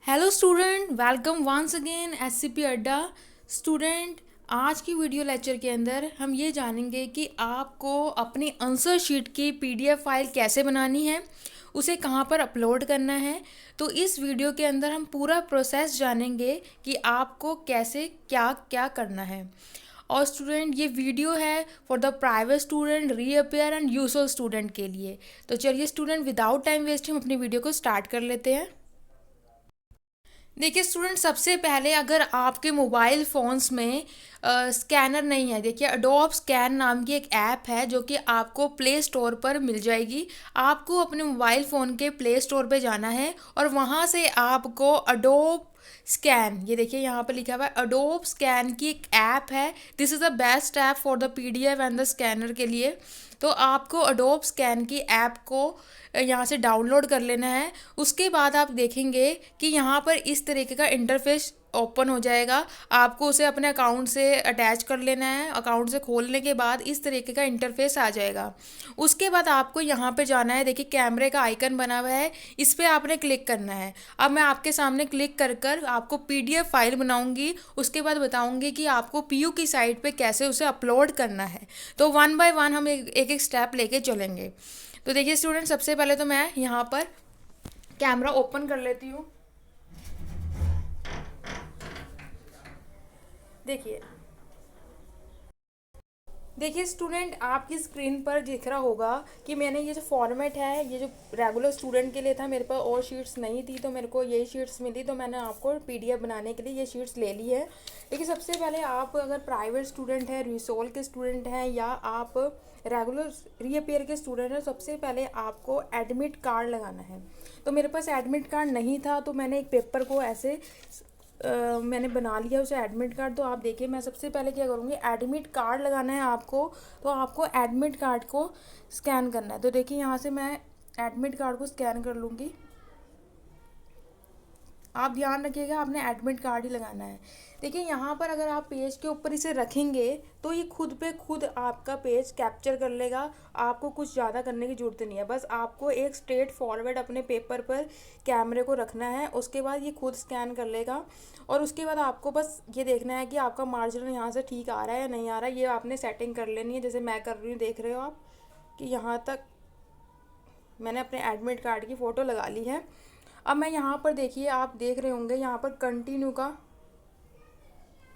Hello student, welcome once again SCP Adda. Student, आज की video lecture के अंदर हम ये जानेंगे कि आपको अपनी आंसर शीट की पीडीएफ फाइल कैसे बनानी है, उसे कहाँ पर अपलोड करना है। तो इस वीडियो के अंदर हम पूरा प्रोसेस जानेंगे कि आपको कैसे क्या क्या करना है। और स्टूडेंट, ये वीडियो है for the private student, reappear and usual student के लिए। तो चलिए स्टूडेंट, विदाउट टाइम वेस्ट हम अपनी वीडियो को स्टार्ट कर लेते हैं। देखिए स्टूडेंट, सबसे पहले अगर आपके मोबाइल फ़ोन्स में स्कैनर नहीं है, देखिए अडोब स्कैन नाम की एक ऐप है जो कि आपको प्ले स्टोर पर मिल जाएगी। आपको अपने मोबाइल फ़ोन के प्ले स्टोर पे जाना है और वहाँ से आपको अडोब स्कैन, ये देखिए यहाँ पर लिखा हुआ है अडोब स्कैन की एक ऐप है। This is the best app for the PDF and the scanner के लिए। तो आपको अडोब स्कैन की ऐप को यहाँ से डाउनलोड कर लेना है। उसके बाद आप देखेंगे कि यहाँ पर इस तरीके का इंटरफेस ओपन हो जाएगा। आपको उसे अपने अकाउंट से अटैच कर लेना है। अकाउंट से खोलने के बाद इस तरीके का इंटरफेस आ जाएगा। उसके बाद आपको यहाँ पे जाना है, देखिए कैमरे का आइकन बना हुआ है, इस पर आपने क्लिक करना है। अब मैं आपके सामने क्लिक कर कर आपको पीडीएफ फाइल बनाऊंगी, उसके बाद बताऊंगी कि आपको पीयू की साइट पे कैसे उसे अपलोड करना है। तो वन बाय वन हम एक एक स्टेप लेके चलेंगे। तो देखिए स्टूडेंट, सबसे पहले तो मैं यहाँ पर कैमरा ओपन कर लेती हूँ। देखिए देखिए स्टूडेंट, आपकी स्क्रीन पर दिख रहा होगा कि मैंने ये जो फॉर्मेट है, ये जो रेगुलर स्टूडेंट के लिए था, मेरे पास और शीट्स नहीं थी तो मेरे को यही शीट्स मिली, तो मैंने आपको पीडीएफ बनाने के लिए ये शीट्स ले ली है। देखिए सबसे पहले आप अगर प्राइवेट स्टूडेंट हैं, रिसोल के स्टूडेंट हैं या आप रेगुलर रीअपेयर के स्टूडेंट हैं, सबसे पहले आपको एडमिट कार्ड लगाना है। तो मेरे पास एडमिट कार्ड नहीं था तो मैंने एक पेपर को ऐसे मैंने बना लिया उसे एडमिट कार्ड। तो आप देखिए, मैं सबसे पहले क्या करूँगी, एडमिट कार्ड लगाना है आपको। तो आपको एडमिट कार्ड को स्कैन करना है। तो देखिए यहाँ से मैं एडमिट कार्ड को स्कैन कर लूँगी। आप ध्यान रखिएगा, आपने एडमिट कार्ड ही लगाना है। देखिए यहाँ पर अगर आप पेज के ऊपर इसे रखेंगे तो ये खुद पे खुद आपका पेज कैप्चर कर लेगा। आपको कुछ ज़्यादा करने की ज़रूरत नहीं है, बस आपको एक स्ट्रेट फॉरवर्ड अपने पेपर पर कैमरे को रखना है। उसके बाद ये खुद स्कैन कर लेगा और उसके बाद आपको बस ये देखना है कि आपका मार्जिन यहाँ से ठीक आ रहा है या नहीं आ रहा है। ये आपने सेटिंग कर लेनी है, जैसे मैं कर रही हूँ, देख रहे हो आप कि यहाँ तक मैंने अपने एडमिट कार्ड की फ़ोटो लगा ली है। अब मैं यहाँ पर, देखिए आप देख रहे होंगे यहाँ पर कंटिन्यू का,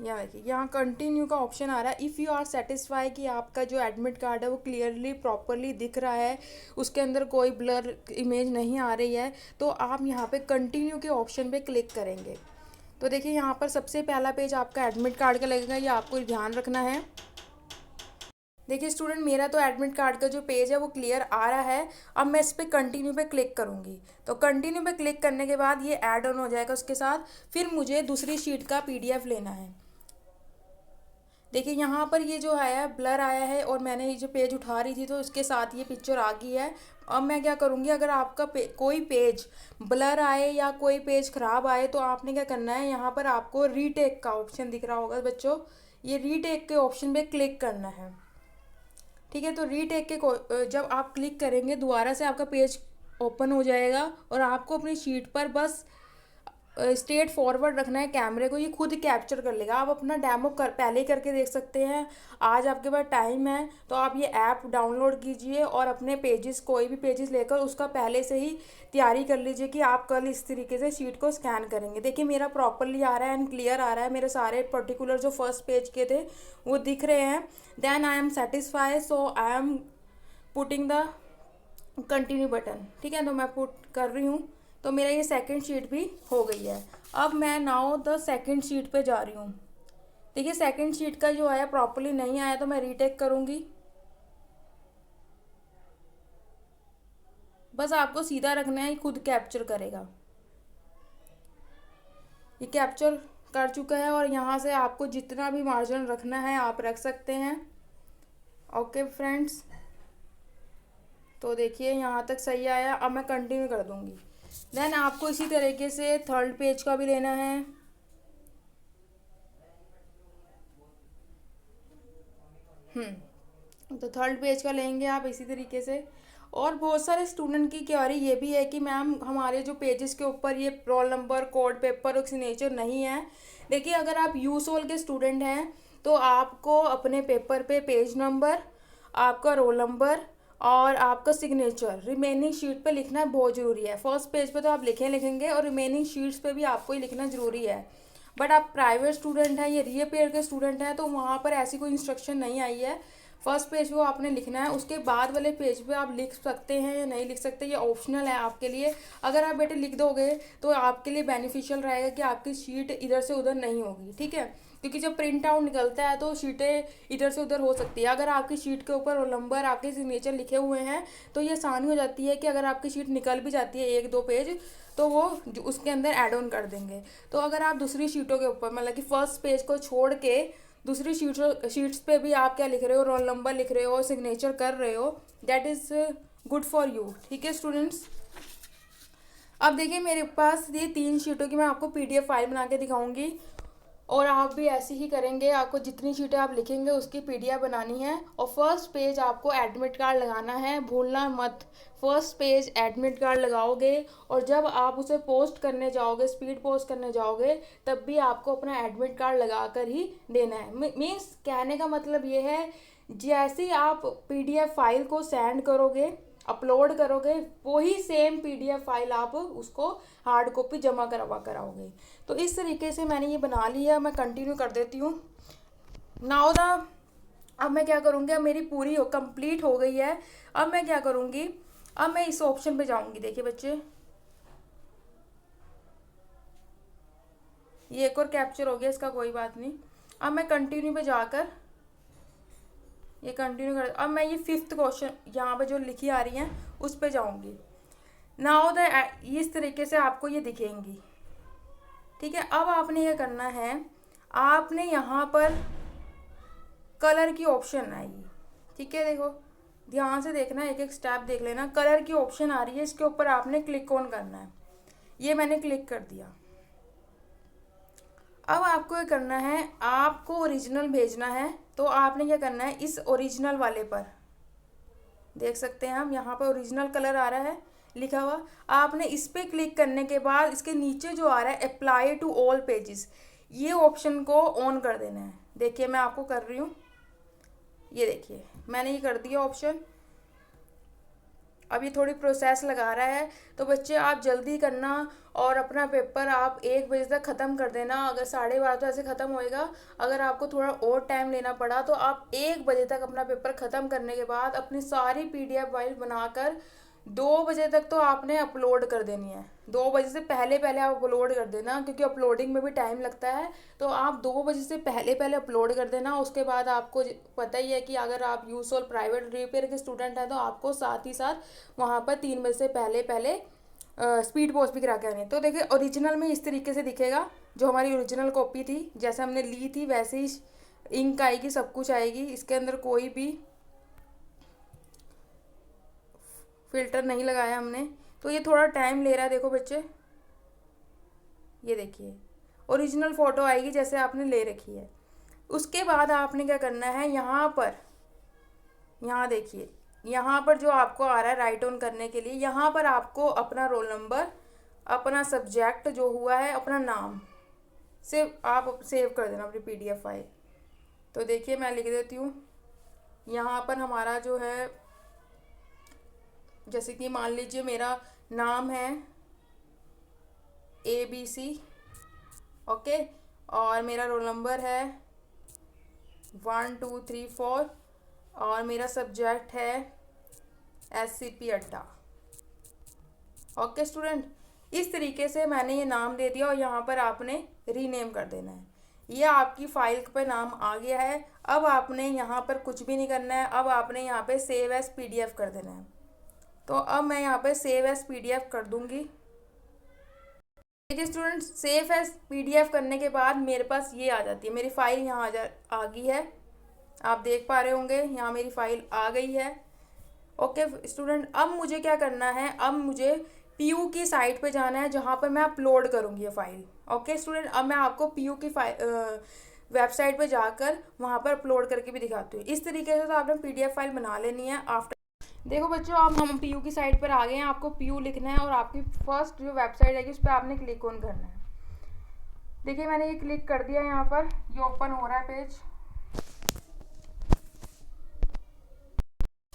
यहाँ देखिए यहाँ कंटिन्यू का ऑप्शन आ रहा है। इफ़ यू आर सेटिस्फाई कि आपका जो एडमिट कार्ड है वो क्लियरली प्रॉपरली दिख रहा है, उसके अंदर कोई ब्लर इमेज नहीं आ रही है, तो आप यहाँ पे कंटिन्यू के ऑप्शन पे क्लिक करेंगे। तो देखिए यहाँ पर सबसे पहला पेज आपका एडमिट कार्ड का लगेगा, ये आपको ध्यान रखना है। देखिए स्टूडेंट, मेरा तो एडमिट कार्ड का जो पेज है वो क्लियर आ रहा है। अब मैं इस पर कंटिन्यू पे क्लिक करूँगी। तो कंटिन्यू पे क्लिक करने के बाद ये ऐड ऑन हो जाएगा उसके साथ। फिर मुझे दूसरी शीट का पीडीएफ लेना है। देखिए यहाँ पर ये जो है ब्लर आया है और मैंने ये जो पेज उठा रही थी तो उसके साथ ये पिक्चर आ गई है। अब मैं क्या करूँगी, अगर आपका कोई पेज ब्लर आए या कोई पेज ख़राब आए तो आपने क्या करना है, यहाँ पर आपको रीटेक का ऑप्शन दिख रहा होगा बच्चों, ये रीटेक के ऑप्शन पे क्लिक करना है। ठीक है, तो रीटेक के जब आप क्लिक करेंगे दोबारा से आपका पेज ओपन हो जाएगा और आपको अपनी शीट पर बस स्ट्रेट फॉरवर्ड रखना है कैमरे को, ये खुद कैप्चर कर लेगा। आप अपना डेमो पहले ही करके देख सकते हैं। आज आपके पास टाइम है तो आप ये ऐप डाउनलोड कीजिए और अपने पेजेस, कोई भी पेजेस लेकर उसका पहले से ही तैयारी कर लीजिए कि आप कल इस तरीके से शीट को स्कैन करेंगे। देखिए मेरा प्रॉपरली आ रहा है एंड क्लियर आ रहा है, मेरे सारे पर्टिकुलर जो फर्स्ट पेज के थे वो दिख रहे हैं। Then I am satisfied, so I am putting the continue button. ठीक है, तो मैं पुट कर रही हूँ। तो मेरा ये सेकंड शीट भी हो गई है। अब मैं नाउ द सेकंड शीट पे जा रही हूँ। देखिए सेकंड शीट का जो आया प्रॉपरली नहीं आया तो मैं रीटेक करूँगी। बस आपको सीधा रखना है, खुद कैप्चर करेगा। ये कैप्चर कर चुका है और यहाँ से आपको जितना भी मार्जिन रखना है आप रख सकते हैं। ओके फ्रेंड्स, तो देखिए यहाँ तक सही आया। अब मैं कंटिन्यू कर दूँगी। देन आपको इसी तरीके से थर्ड पेज का भी लेना है। तो थर्ड पेज का लेंगे आप इसी तरीके से। और बहुत सारे स्टूडेंट की क्वेरी ये भी है कि मैम हमारे जो पेजेस के ऊपर ये रोल नंबर, कोड पेपर और सिग्नेचर नहीं है। देखिए, अगर आप यूसोल के स्टूडेंट हैं तो आपको अपने पेपर पे पेज नंबर, आपका रोल नंबर और आपका सिग्नेचर रिमेनिंग शीट पे लिखना बहुत ज़रूरी है। फर्स्ट पेज पे तो आप लिखेंगे और रिमेनिंग शीट्स पे भी आपको ही लिखना ज़रूरी है। बट आप प्राइवेट स्टूडेंट हैं या रीअपेयर के स्टूडेंट हैं तो वहाँ पर ऐसी कोई इंस्ट्रक्शन नहीं आई है। फर्स्ट पेज पे आपने लिखना है, उसके बाद वाले पेज पे आप लिख सकते हैं या नहीं लिख सकते, ये ऑप्शनल है आपके लिए। अगर आप बेटे लिख दोगे तो आपके लिए बेनिफिशियल रहेगा कि आपकी शीट इधर से उधर नहीं होगी, ठीक है। क्योंकि जब प्रिंट आउट निकलता है तो शीटें इधर से उधर हो सकती है। अगर आपकी शीट के ऊपर रोल नंबर, आपके सिग्नेचर लिखे हुए हैं तो ये आसानी हो जाती है कि अगर आपकी शीट निकल भी जाती है 1-2 पेज तो वो उसके अंदर ऐड ऑन कर देंगे। तो अगर आप दूसरी शीटों के ऊपर मतलब कि फर्स्ट पेज को छोड़ के दूसरी शीट्स पे भी आप क्या लिख रहे हो, रोल नंबर लिख रहे हो, सिग्नेचर कर रहे हो, that is good for you, ठीक है स्टूडेंट्स। अब देखिए, मेरे पास ये 3 शीटों की मैं आपको PDF फाइल बना के दिखाऊंगी और आप भी ऐसे ही करेंगे। आपको जितनी शीटें आप लिखेंगे उसकी PDF बनानी है और फर्स्ट पेज आपको एडमिट कार्ड लगाना है, भूलना मत। फर्स्ट पेज एडमिट कार्ड लगाओगे और जब आप उसे पोस्ट करने जाओगे, स्पीड पोस्ट करने जाओगे, तब भी आपको अपना एडमिट कार्ड लगा कर ही देना है। मीन्स कहने का मतलब ये है, जैसे ही आप PDF फाइल को सेंड करोगे, अपलोड करोगे, वही सेम PDF फाइल आप उसको हार्ड कॉपी जमा करवा कराओगे। तो इस तरीके से मैंने ये बना ली है। मैं कंटिन्यू कर देती हूँ। नाउ द अब मैं क्या करूँगी, अब मेरी पूरी कंप्लीट हो गई है। अब मैं क्या करूँगी, अब मैं इस ऑप्शन पे जाऊँगी। देखिए बच्चे, ये एक और कैप्चर हो गया, इसका कोई बात नहीं। अब मैं कंटिन्यू पे जाकर ये कंटिन्यू कर, अब मैं ये 5th क्वेश्चन यहाँ पे जो लिखी आ रही हैं उस पे जाऊँगी। नाउ द इस तरीके से आपको ये दिखेंगी, ठीक है। अब आपने ये करना है, आपने यहाँ पर कलर की ऑप्शन आएगी, ठीक है। देखो ध्यान से देखना, एक एक स्टेप देख लेना। कलर की ऑप्शन आ रही है, इसके ऊपर आपने क्लिक ऑन करना है। ये मैंने क्लिक कर दिया। अब आपको ये करना है, आपको ओरिजिनल भेजना है तो आपने क्या करना है, इस ओरिजिनल वाले पर देख सकते हैं हम, यहाँ पर ओरिजिनल कलर आ रहा है लिखा हुआ। आपने इस पर क्लिक करने के बाद इसके नीचे जो आ रहा है अप्लाई टू ऑल पेजेस, ये ऑप्शन को ऑन कर देना है। देखिए मैं आपको कर रही हूँ, ये देखिए मैंने ये कर दिया ऑप्शन। अब ये थोड़ी प्रोसेस लगा रहा है, तो बच्चे आप जल्दी करना और अपना पेपर आप 1 बजे तक ख़त्म कर देना। अगर 12:30 तो ऐसे ख़त्म होएगा। अगर आपको थोड़ा और टाइम लेना पड़ा तो आप 1 बजे तक अपना पेपर ख़त्म करने के बाद अपनी सारी PDF फाइल बनाकर 2 बजे तक तो आपने अपलोड कर देनी है। 2 बजे से पहले पहले आप अपलोड कर देना, क्योंकि अपलोडिंग में भी टाइम लगता है। तो आप 2 बजे से पहले पहले अपलोड कर देना। उसके बाद आपको पता ही है कि अगर आप यूसोल प्राइवेट रिपेयर के स्टूडेंट हैं तो आपको साथ ही साथ वहाँ पर 3 बजे से पहले पहले स्पीड पोस्ट भी करा के आनी है। तो देखिए ओरिजिनल में इस तरीके से दिखेगा, जो हमारी ओरिजिनल कॉपी थी, जैसे हमने ली थी वैसे ही इंक आएगी, सब कुछ आएगी। इसके अंदर कोई भी फिल्टर नहीं लगाया हमने। तो ये थोड़ा टाइम ले रहा है। देखो बच्चे, ये देखिए ओरिजिनल फ़ोटो आएगी जैसे आपने ले रखी है। उसके बाद आपने क्या करना है, यहाँ पर, यहाँ देखिए, यहाँ पर जो आपको आ रहा है राइट ऑन करने के लिए, यहाँ पर आपको अपना रोल नंबर, अपना सब्जेक्ट जो हुआ है, अपना नाम आप सेव कर देना अपनी PDF फाइल। तो देखिए मैं लिख देती हूँ। यहाँ पर हमारा जो है, जैसे कि मान लीजिए मेरा नाम है ABC, ओके, और मेरा रोल नंबर है 1 2 3 4 और मेरा सब्जेक्ट है SCP अड्डा। ओके स्टूडेंट, इस तरीके से मैंने ये नाम दे दिया और यहाँ पर आपने रीनेम कर देना है। ये आपकी फाइल पे नाम आ गया है। अब आपने यहाँ पर कुछ भी नहीं करना है। अब आपने यहाँ पे सेव एज PDF कर देना है। तो अब मैं यहाँ पे सेव एज PDF कर दूँगी। देखिए स्टूडेंट्स, सेव एज PDF करने के बाद मेरे पास ये आ जाती है, मेरी फ़ाइल यहाँ आ गई है। आप देख पा रहे होंगे यहाँ मेरी फ़ाइल आ गई है। ओके स्टूडेंट, अब मुझे क्या करना है, अब मुझे PU की साइट पे जाना है जहाँ पर मैं अपलोड करूँगी ये फ़ाइल। ओके स्टूडेंट, अब मैं आपको PU की वेबसाइट पे जाकर वहाँ पर अपलोड करके भी दिखाती हूँ। इस तरीके से तो आपने PDF फाइल बना लेनी है। आफ्टर देखो बच्चों, अब हम पीयू की साइट पर आ गए हैं। आपको पीयू लिखना है और आपकी फर्स्ट जो वेबसाइट आएगी उस पर आपने क्लिक ऑन करना है। देखिए मैंने ये क्लिक कर दिया, यहाँ पर ये ओपन हो रहा है पेज।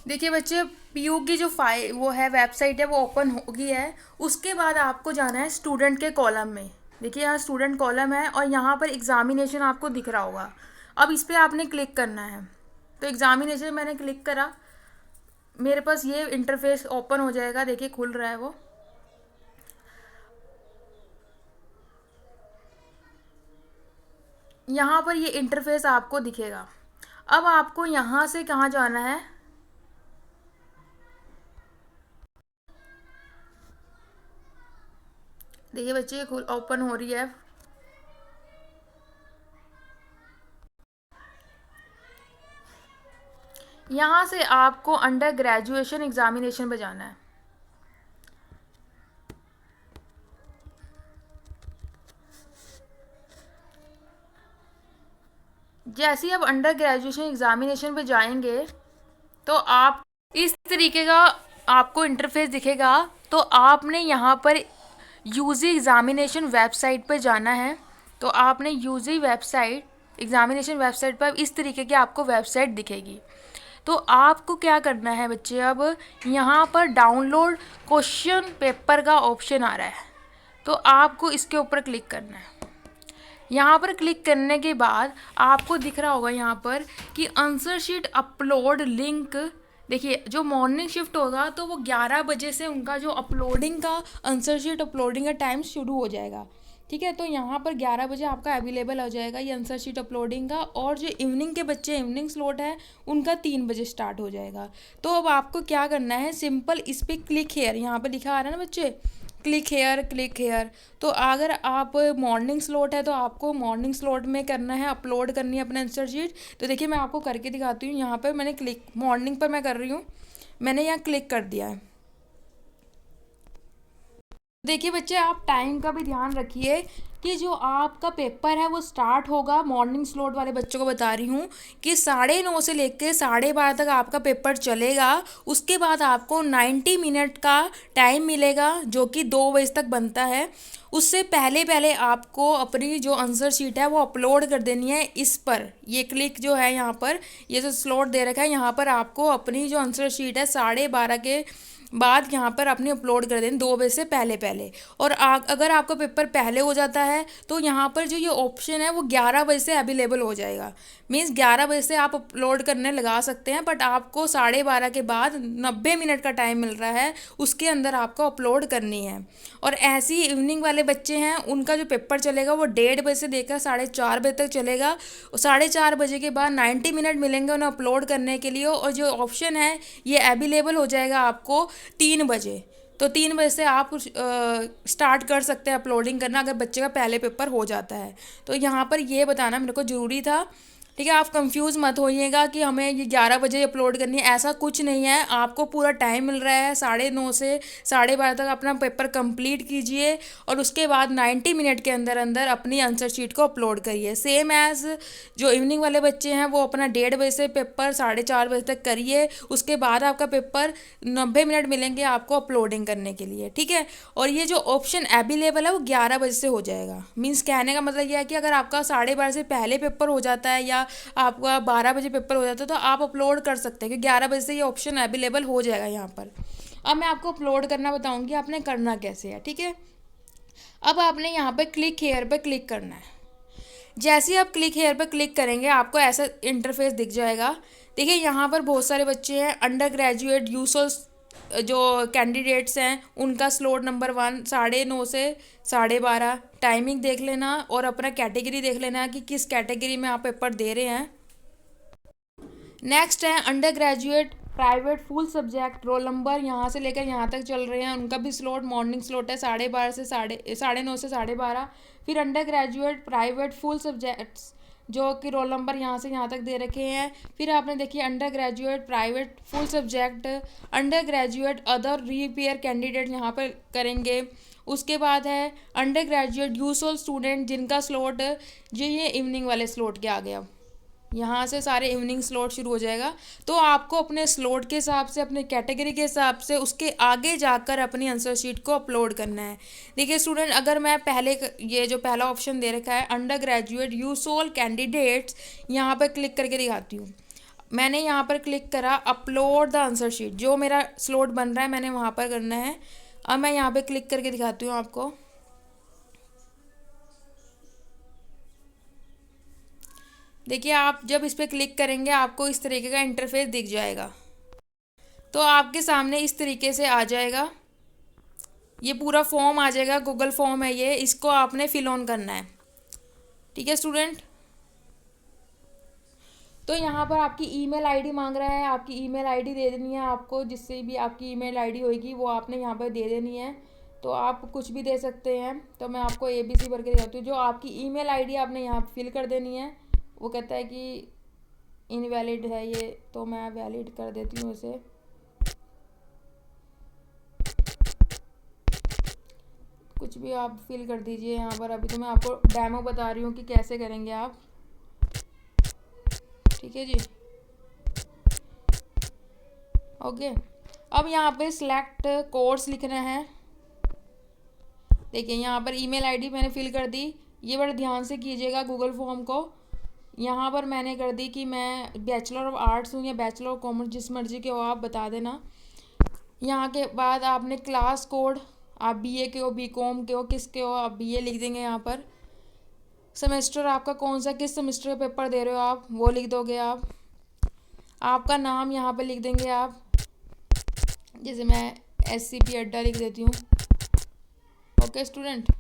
देखिए बच्चे, पीयू की जो फाइल वो है वेबसाइट है वो ओपन हो गई है। उसके बाद आपको जाना है स्टूडेंट के कॉलम में। देखिए यहाँ स्टूडेंट कॉलम है और यहाँ पर एग्जामिनेशन आपको दिख रहा होगा। अब इस पर आपने क्लिक करना है। तो एग्जामिनेशन मैंने क्लिक करा, मेरे पास ये इंटरफेस ओपन हो जाएगा। देखिए खुल रहा है वो। यहाँ पर ये इंटरफेस आपको दिखेगा। अब आपको यहाँ से कहाँ जाना है, देखिए बच्चे ये ओपन हो रही है। यहाँ से आपको अंडर ग्रेजुएशन एग्जामिनेशन पे जाना है। जैसे ही आप अंडर ग्रेजुएशन एग्जामिनेशन पे जाएंगे तो आप इस तरीके का आपको इंटरफेस दिखेगा। तो आपने यहाँ पर यूजी एग्जामिनेशन वेबसाइट पर जाना है। तो आपने यूजी वेबसाइट एग्जामिनेशन वेबसाइट पर इस तरीके की आपको वेबसाइट दिखेगी। तो आपको क्या करना है बच्चे, अब यहाँ पर डाउनलोड क्वेश्चन पेपर का ऑप्शन आ रहा है। तो आपको इसके ऊपर क्लिक करना है। यहाँ पर क्लिक करने के बाद आपको दिख रहा होगा यहाँ पर कि आंसर शीट अपलोड लिंक। देखिए जो मॉर्निंग शिफ्ट होगा तो वो 11 बजे से उनका जो अपलोडिंग का आंसर शीट अपलोडिंग का टाइम शुरू हो जाएगा। ठीक है, तो यहाँ पर 11 बजे आपका अवेलेबल हो जाएगा ये आंसर शीट अपलोडिंग का। और जो इवनिंग के बच्चे इवनिंग स्लॉट है उनका 3 बजे स्टार्ट हो जाएगा। तो अब आपको क्या करना है, सिंपल इस पर क्लिक हेयर, यहाँ पर लिखा आ रहा है ना बच्चे, क्लिक हेयर क्लिक हेयर। तो अगर आप मॉर्निंग स्लॉट है तो आपको मॉर्निंग स्लॉट में करना है, अपलोड करनी है अपना आंसर शीट। तो देखिए मैं आपको करके दिखाती हूँ। यहाँ पर मैंने क्लिक मॉर्निंग पर मैं कर रही हूँ, मैंने यहाँ क्लिक कर दिया है। देखिए बच्चे, आप टाइम का भी ध्यान रखिए कि जो आपका पेपर है वो स्टार्ट होगा, मॉर्निंग स्लॉट वाले बच्चों को बता रही हूँ कि 9:30 से लेकर 12:30 तक आपका पेपर चलेगा। उसके बाद आपको 90 मिनट का टाइम मिलेगा जो कि 2 बजे तक बनता है। उससे पहले पहले आपको अपनी जो आंसर शीट है वो अपलोड कर देनी है। इस पर ये क्लिक जो है, यहाँ पर ये जो स्लॉट दे रखा है, यहाँ पर आपको अपनी जो आंसर शीट है 12:30 के बाद यहाँ पर अपनी अपलोड कर दें 2 बजे से पहले पहले। और अगर आपका पेपर पहले हो जाता है तो यहाँ पर जो ये ऑप्शन है वो 11 बजे से अवेलेबल हो जाएगा। मीन्स 11 बजे से आप अपलोड करने लगा सकते हैं, बट आपको 12:30 के बाद 90 मिनट का टाइम मिल रहा है, उसके अंदर आपको अपलोड करनी है। और ऐसे ही इवनिंग वाले बच्चे हैं उनका जो पेपर चलेगा वो 1:30 बजे से लेकर 4:30 बजे तक चलेगा। 4:30 बजे के बाद 90 मिनट मिलेंगे उन्हें अपलोड करने के लिए। और जो ऑप्शन है ये अवेलेबल हो जाएगा आपको 3 बजे। तो 3 बजे से आप स्टार्ट कर सकते हैं अपलोडिंग करना अगर बच्चे का पहले पेपर हो जाता है। तो यहाँ पर ये बताना मेरे को ज़रूरी था। ठीक है, आप कंफ्यूज मत होइएगा कि हमें ये 11 बजे अपलोड करनी है, ऐसा कुछ नहीं है। आपको पूरा टाइम मिल रहा है, 9:30 से 12:30 तक अपना पेपर कंप्लीट कीजिए और उसके बाद 90 मिनट के अंदर अंदर अपनी आंसर शीट को अपलोड करिए। सेम एज़ जो इवनिंग वाले बच्चे हैं वो अपना 1:30 बजे से पेपर 4:30 बजे तक करिए। उसके बाद आपका पेपर 90 मिनट मिलेंगे आपको अपलोडिंग करने के लिए। ठीक है, और ये जो ऑप्शन अवेलेबल है वो 11 बजे से हो जाएगा। मीन्स कहने का मतलब यह है कि अगर आपका 12:30 से पहले पेपर हो जाता है या आपका 12 बजे पेपर हो जाता है तो आप अपलोड कर सकते हैं, क्योंकि 11 बजे से ये ऑप्शन अवेलेबल हो जाएगा यहाँ पर। अब मैं आपको अपलोड करना बताऊँगी आपने करना कैसे है। ठीक है, अब आपने यहाँ पर क्लिक हेयर पर क्लिक करना है। जैसे ही आप क्लिक हेयर पर क्लिक करेंगे आपको ऐसा इंटरफेस दिख जाएगा। देखिए यहाँ पर बहुत सारे बच्चे हैं, अंडर ग्रेजुएट यूजुअल जो कैंडिडेट्स हैं उनका स्लॉट नंबर 1 9:30 से 12:30। टाइमिंग देख लेना और अपना कैटेगरी देख लेना कि किस कैटेगरी में आप पेपर दे रहे हैं। नेक्स्ट है under graduate private full subject roll number, यहाँ से लेकर यहाँ तक चल रहे हैं, उनका भी स्लॉट मॉर्निंग स्लॉट है 12:30 से 9:30 से 12:30। फिर under graduate private full subjects जो कि रोल नंबर यहाँ से यहाँ तक दे रखे हैं। फिर आपने देखिए under graduate private full subject, under graduate other repair candidate यहाँ पर करेंगे। उसके बाद है अंडर ग्रेजुएट यूजुअल स्टूडेंट जिनका स्लॉट जो ये इवनिंग वाले स्लॉट के आ गया। यहाँ से सारे इवनिंग स्लॉट शुरू हो जाएगा। तो आपको अपने स्लॉट के हिसाब से, अपने कैटेगरी के हिसाब से उसके आगे जाकर अपनी आंसर शीट को अपलोड करना है। देखिए स्टूडेंट, अगर मैं पहले ये जो पहला ऑप्शन दे रखा है अंडर ग्रेजुएट यूसोल कैंडिडेट्स, यहाँ पर क्लिक करके दिखाती हूँ। मैंने यहाँ पर क्लिक करा अपलोड द आंसर शीट, जो मेरा स्लॉट बन रहा है मैंने वहाँ पर करना है। अब मैं यहाँ पे क्लिक करके दिखाती हूँ आपको। देखिए आप जब इस पर क्लिक करेंगे आपको इस तरीके का इंटरफेस दिख जाएगा। तो आपके सामने इस तरीके से आ जाएगा, ये पूरा फॉर्म आ जाएगा, गूगल फॉर्म है ये, इसको आपने फिल ऑन करना है। ठीक है स्टूडेंट। तो यहाँ पर आपकी ईमेल आईडी मांग रहा है, आपकी ईमेल आईडी दे देनी है आपको, जिससे भी आपकी ईमेल आईडी होगी वो आपने यहाँ पर दे देनी है। तो आप कुछ भी दे सकते हैं। तो मैं आपको ABC भर के दिखाती हूँ। जो आपकी ईमेल आईडी आपने यहाँ फिल कर देनी है। वो कहता है कि इनवैलिड है ये, तो मैं वैलिड कर देती हूँ इसे। कुछ भी आप फिल कर दीजिए यहाँ पर। अभी तो मैं आपको डेमो बता रही हूँ कि कैसे करेंगे आप। ठीक है जी, ओके। अब यहाँ पे सिलेक्ट कोर्स लिखना है। देखिए यहाँ पर ईमेल आईडी मैंने फिल कर दी। ये बड़े ध्यान से कीजिएगा गूगल फॉर्म को। यहाँ पर मैंने कर दी कि मैं बैचलर ऑफ आर्ट्स हूँ या बैचलर ऑफ कॉमर्स, जिस मर्जी के हो आप बता देना। यहाँ के बाद आपने क्लास कोड, आप BA के हो, BCom के हो, किसके हो, आप BA लिख देंगे यहाँ पर। सेमेस्टर आपका कौन सा, किस सेमेस्टर का पेपर दे रहे हो आप, वो लिख दोगे आप। आपका नाम यहाँ पर लिख देंगे आप, जैसे मैं SCP अड्डा लिख देती हूँ। Okay student.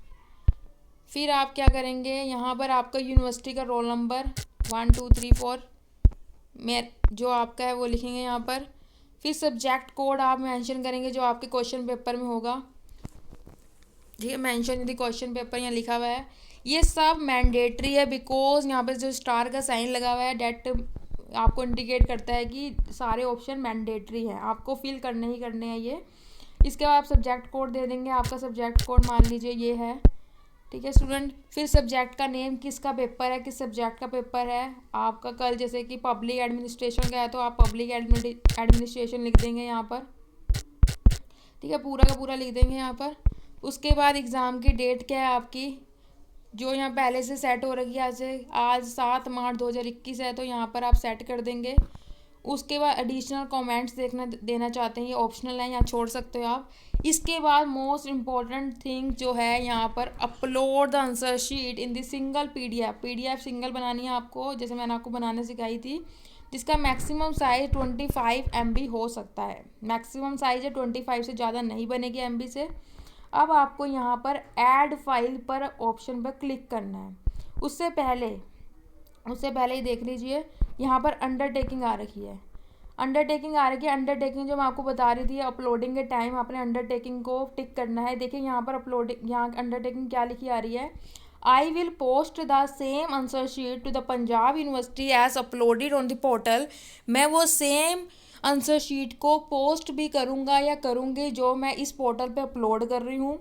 फिर आप क्या करेंगे, यहाँ पर आपका यूनिवर्सिटी का रोल नंबर 1 2 3 4 में जो आपका है वो लिखेंगे यहाँ पर। फिर सब्जेक्ट कोड आप मेंशन करेंगे जो आपके क्वेश्चन पेपर में होगा। ठीक है, मेंशन यदि क्वेश्चन पेपर यहाँ लिखा हुआ है। ये सब मैंडेटरी है, बिकॉज यहाँ पर जो स्टार का साइन लगा हुआ है डेट आपको इंडिकेट करता है कि सारे ऑप्शन मैंडेटरी हैं, आपको फिल करने ही करने हैं ये। इसके बाद आप सब्जेक्ट कोड दे देंगे। आपका सब्जेक्ट कोड मान लीजिए ये है। ठीक है स्टूडेंट। फिर सब्जेक्ट का नेम, किसका पेपर है, किस सब्जेक्ट का पेपर है आपका। कल जैसे कि पब्लिक एडमिनिस्ट्रेशन का है तो आप पब्लिक एडमिनिस्ट्रेशन लिख देंगे यहाँ पर। ठीक है, पूरा का पूरा लिख देंगे यहाँ पर। उसके बाद एग्ज़ाम की डेट क्या है आपकी, जो यहाँ पहले से सेट हो रखी है। आज 7 मार्च 2021 है, तो यहाँ पर आप सेट कर देंगे। उसके बाद एडिशनल कमेंट्स देना चाहते हैं, ये ऑप्शनल है, यहाँ छोड़ सकते हो आप। इसके बाद मोस्ट इम्पॉर्टेंट थिंग जो है यहाँ पर, upload the answer sheet in the single PDF single बनानी है आपको, जैसे मैंने आपको बनाने सिखाई थी, जिसका मैक्सिमम साइज 25 MB हो सकता है। मैक्सिमम साइज है 25 से ज़्यादा नहीं बनेगी MB से। अब आपको यहाँ पर ऐड फाइल पर ऑप्शन पर क्लिक करना है। उससे पहले ही देख लीजिए यहाँ पर अंडरटेकिंग आ रखी है। अंडरटेकिंग जो मैं आपको बता रही थी, अपलोडिंग के टाइम आपने अंडरटेकिंग को टिक करना है। देखिए यहाँ पर यहाँ अंडरटेकिंग क्या लिखी आ रही है, I will post the same answer sheet to the Punjab university as uploaded on the portal. मैं वो सेम आंसर शीट को पोस्ट भी करूँगा या करूँगी जो मैं इस पोर्टल पे अपलोड कर रही हूँ।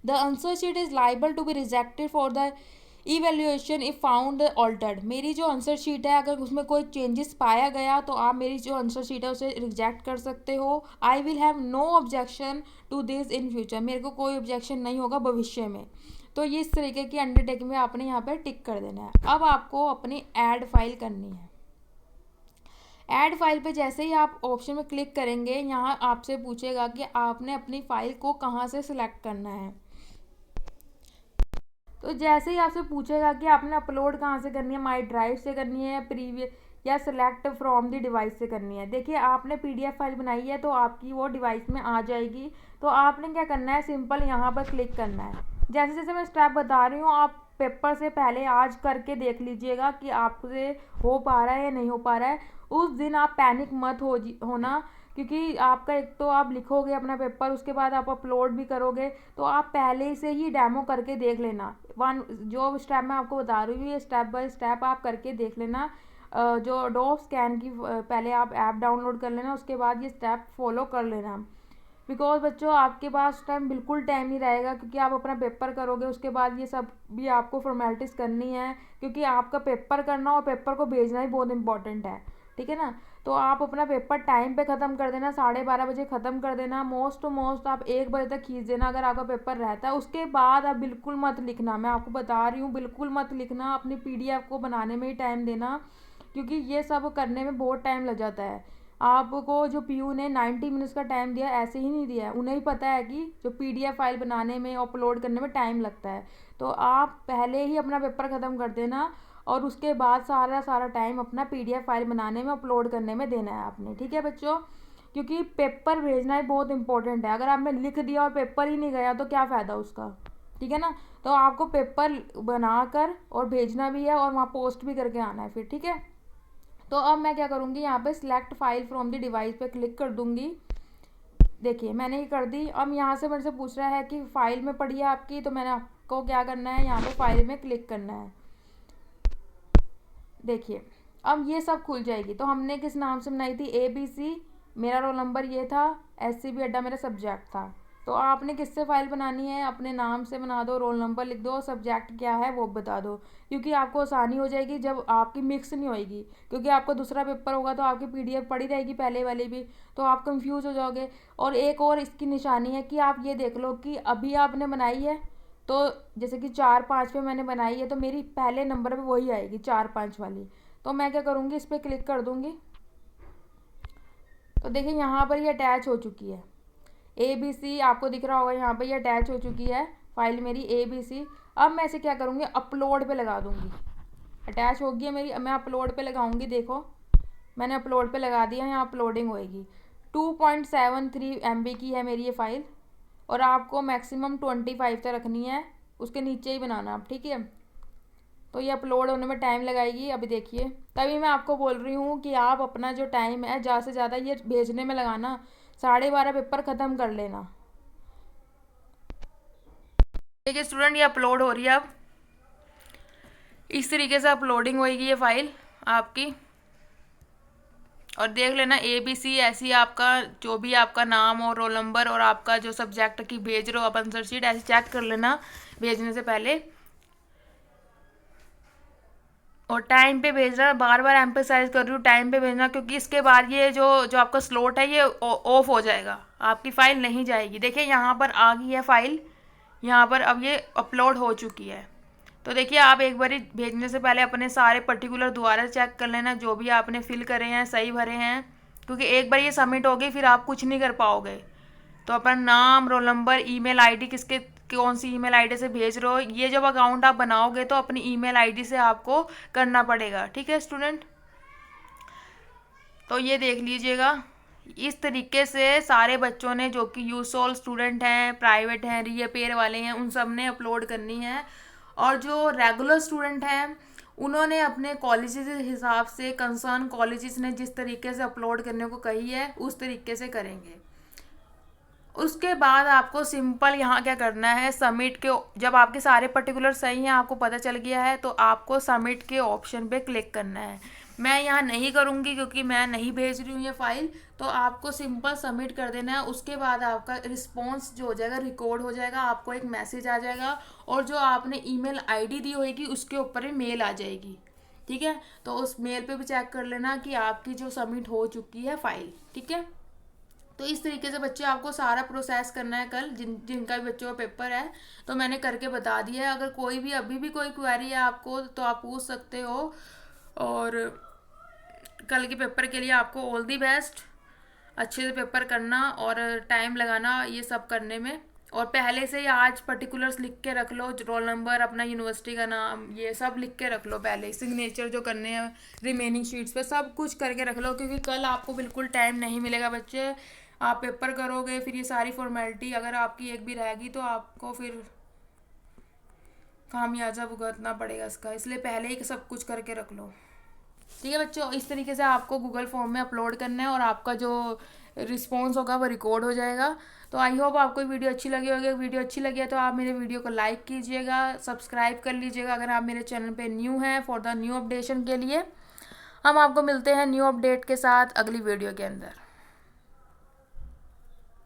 The answer sheet is liable to be rejected for the evaluation if found altered. मेरी जो आंसर शीट है अगर उसमें कोई चेंजेस पाया गया तो आप मेरी जो आंसर शीट है उसे रिजेक्ट कर सकते हो। I will have no objection to this in future. मेरे को कोई ऑब्जेक्शन नहीं होगा भविष्य में। तो ये इस तरीके की अंडरटेकिंग में आपने यहाँ पर टिक कर देना है। अब आपको अपनी ऐड फाइल करनी है। ऐड फाइल पे जैसे ही आप ऑप्शन में क्लिक करेंगे, यहाँ आपसे पूछेगा कि आपने अपनी फाइल को कहाँ से सिलेक्ट करना है। तो जैसे ही आपसे पूछेगा कि आपने अपलोड कहाँ से करनी है, माई ड्राइव से करनी है, प्रीवियस या सिलेक्ट फ्रॉम द डिवाइस से करनी है। देखिए आपने PDF फाइल बनाई है तो आपकी वो डिवाइस में आ जाएगी। तो आपने क्या करना है, सिंपल यहाँ पर क्लिक करना है। जैसे जैसे मैं स्टेप बता रही हूँ आप पेपर से पहले आज करके देख लीजिएगा कि आपसे हो पा रहा है या नहीं हो पा रहा है। उस दिन आप पैनिक मत होना, क्योंकि आपका एक तो आप लिखोगे अपना पेपर, उसके बाद आप अपलोड भी करोगे, तो आप पहले से ही डेमो करके देख लेना। जो स्टेप मैं आपको बता रही हूँ ये स्टेप बाय स्टेप आप करके देख लेना। जो एडोब स्कैन की पहले आप ऐप डाउनलोड कर लेना, उसके बाद ये स्टेप फॉलो कर लेना। बिकॉज बच्चों आपके पास उस टाइम बिल्कुल टाइम नहीं रहेगा, क्योंकि आप अपना पेपर करोगे, उसके बाद ये सब भी आपको फॉर्मेलिटीज़ करनी है, क्योंकि आपका पेपर करना और पेपर को भेजना ही बहुत इंपॉर्टेंट है, ठीक है ना। तो आप अपना पेपर टाइम पे ख़त्म कर देना, 12:30 बजे ख़त्म कर देना, मोस्ट टू मोस्ट आप 1 बजे तक खींच देना अगर आपका पेपर रहता है। उसके बाद आप बिल्कुल मत लिखना, मैं आपको बता रही हूँ, बिल्कुल मत लिखना, अपनी PDF को बनाने में ही टाइम देना, क्योंकि ये सब करने में बहुत टाइम लग जाता है। आपको जो PU ने 90 मिनट्स का टाइम दिया ऐसे ही नहीं दिया है, उन्हें भी पता है कि जो PDF फाइल बनाने में अपलोड करने में टाइम लगता है। तो आप पहले ही अपना पेपर ख़त्म कर देना और उसके बाद सारा टाइम अपना PDF फाइल बनाने में अपलोड करने में देना है आपने, ठीक है बच्चों। क्योंकि पेपर भेजना ही बहुत इंपॉर्टेंट है, अगर आपने लिख दिया और पेपर ही नहीं गया तो क्या फ़ायदा उसका, ठीक है ना। तो आपको पेपर बनाकर और भेजना भी है और वहाँ पोस्ट भी करके आना है फिर, ठीक है। तो अब मैं क्या करूँगी, यहाँ पे select file from the device पे क्लिक कर दूँगी। देखिए मैंने ये कर दी। अब यहाँ से मेरे से पूछ रहा है कि फ़ाइल में पड़ी है आपकी, तो मैंने आपको क्या करना है, यहाँ पे फाइल में क्लिक करना है। देखिए अब ये सब खुल जाएगी। तो हमने किस नाम से बनाई थी, ABC, मेरा रोल नंबर ये था, SCB अड्डा मेरा सब्जेक्ट था। तो आपने किससे फ़ाइल बनानी है, अपने नाम से बना दो, रोल नंबर लिख दो, सब्जेक्ट क्या है वो बता दो, क्योंकि आपको आसानी हो जाएगी जब आपकी मिक्स नहीं होएगी। क्योंकि आपको दूसरा पेपर होगा तो आपकी PDF पड़ी रहेगी पहले वाली भी, तो आप कंफ्यूज हो जाओगे। और एक और इसकी निशानी है कि आप ये देख लो कि अभी आपने बनाई है, तो जैसे कि 4-5 पे मैंने बनाई है, तो मेरी पहले नंबर पे वही आएगी 4-5 वाली। तो मैं क्या करूँगी, इस पर क्लिक कर दूँगी। तो देखिए यहाँ पर ये अटैच हो चुकी है, ABC आपको दिख रहा होगा, यहाँ पर ये अटैच हो चुकी है फाइल मेरी ABC। अब मैं इसे क्या करूँगी, अपलोड पे लगा दूँगी। अटैच होगी है मेरी, मैं अपलोड पे लगाऊँगी। देखो मैंने अपलोड पे लगा दिया, यहाँ अपलोडिंग होएगी। 2.73 MB की है मेरी ये फ़ाइल, और आपको मैक्सिमम 25 तक रखनी है, उसके नीचे ही बनाना आप, ठीक है। तो ये अपलोड होने में टाइम लगाएगी। अभी देखिए, तभी मैं आपको बोल रही हूँ कि आप अपना जो टाइम है ज़्यादा से ज़्यादा ये भेजने में लगाना, 12:30 पेपर ख़त्म कर लेना। देखिए स्टूडेंट, ये अपलोड हो रही है। अब इस तरीके से अपलोडिंग होएगी ये फ़ाइल आपकी, और देख लेना ABC ऐसी आपका जो भी आपका नाम और रोल नंबर और आपका जो सब्जेक्ट की भेज रहे हो आप आंसर शीट, ऐसे चेक कर लेना भेजने से पहले। और टाइम पे भेजना, बार बार एम्फेसाइज कर रही हूँ टाइम पे भेजना, क्योंकि इसके बाद ये जो आपका स्लॉट है ये ऑफ हो जाएगा, आपकी फ़ाइल नहीं जाएगी। देखिए यहाँ पर आ गई है फ़ाइल, यहाँ पर अब ये अपलोड हो चुकी है। तो देखिए आप एक बार भेजने से पहले अपने सारे पर्टिकुलर दोबारा चेक कर लेना, जो भी आपने फिल करे हैं सही भरे हैं, क्योंकि एक बार ये सबमिट हो गई फिर आप कुछ नहीं कर पाओगे। तो अपना नाम, रोल नंबर, ईमेल आईडी, किसके कौन सी ईमेल आईडी से भेज रहे हो, ये जब अकाउंट आप बनाओगे तो अपनी ईमेल आईडी से आपको करना पड़ेगा, ठीक है स्टूडेंट। तो ये देख लीजिएगा, इस तरीके से सारे बच्चों ने जो कि यूसोल स्टूडेंट हैं, प्राइवेट हैं, रीअपेयर वाले हैं, उन सब ने अपलोड करनी है। और जो रेगुलर स्टूडेंट हैं उन्होंने अपने कॉलेजेस के हिसाब से, कंसर्न कॉलेजेस ने जिस तरीके से अपलोड करने को कही है उस तरीके से करेंगे। उसके बाद आपको सिंपल यहाँ क्या करना है, सबमिट के, जब आपके सारे पर्टिकुलर सही हैं, आपको पता चल गया है, तो आपको सबमिट के ऑप्शन पे क्लिक करना है। मैं यहाँ नहीं करूँगी क्योंकि मैं नहीं भेज रही हूँ ये फ़ाइल, तो आपको सिंपल सबमिट कर देना है। उसके बाद आपका रिस्पॉन्स जो हो जाएगा रिकॉर्ड हो जाएगा, आपको एक मैसेज आ जाएगा, और जो आपने ईमेल आईडी दी होगी उसके ऊपर ही मेल आ जाएगी, ठीक है। तो उस मेल पे भी चेक कर लेना कि आपकी जो सबमिट हो चुकी है फ़ाइल, ठीक है। तो इस तरीके से बच्चे आपको सारा प्रोसेस करना है कल, जिनका भी बच्चों का पेपर है, तो मैंने करके बता दिया है। अगर कोई भी अभी भी कोई क्वेरी है आपको तो आप पूछ सकते हो, और कल के पेपर के लिए आपको ऑल दी बेस्ट। अच्छे से पेपर करना और टाइम लगाना ये सब करने में, और पहले से ही आज पर्टिकुलर्स लिख के रख लो, रोल नंबर, अपना यूनिवर्सिटी का नाम, ये सब लिख के रख लो पहले, सिग्नेचर जो करने हैं रिमेनिंग शीट्स पे सब कुछ करके रख लो, क्योंकि कल आपको बिल्कुल टाइम नहीं मिलेगा बच्चे। आप पेपर करोगे फिर ये सारी फॉर्मेलिटी अगर आपकी एक भी रहेगी तो आपको फिर खामियाजा भुगतना पड़ेगा इसका, इसलिए पहले ही सब कुछ करके रख लो, ठीक है बच्चों। इस तरीके से आपको गूगल फॉर्म में अपलोड करना है और आपका जो रिस्पॉन्स होगा वो रिकॉर्ड हो जाएगा। तो आई होप आपको वीडियो अच्छी लगी होगी। वीडियो अच्छी लगी है तो आप मेरे वीडियो को लाइक कीजिएगा, सब्सक्राइब कर लीजिएगा अगर आप मेरे चैनल पे न्यू हैं, फॉर द न्यू अपडेशन के लिए। हम आपको मिलते हैं न्यू अपडेट के साथ अगली वीडियो के अंदर।